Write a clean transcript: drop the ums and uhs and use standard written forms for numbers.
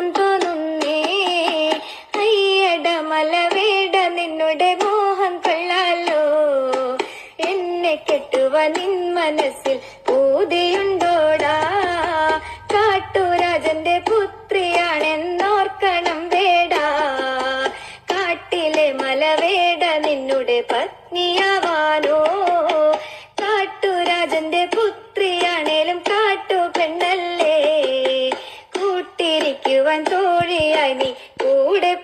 കെട്ടുവാൻ തോന്നുന്നേ. അയ്യട മലവേട നിന്നുടെ മോഹം കൊള്ളാലോ. എന്നെ കെട്ടുവാൻ നിൻ മനസ്സിൽ പൂതിയുണ്ടോടാ. കാട്ടുരാജന്റെ പുത്രിയാണെന്നോർക്കണം വേടാ. കാട്ടിലെ മലവേട നിന്നുടെ പത്നിയാവാനോ. കാട്ടുരാജന്റെ പുത്രിയാണേലും കാട്ടു പെണ്ണല്ലേ. കൂട്ടിരിക്കുവാൻ തോഴിയായി നീ കൂടെ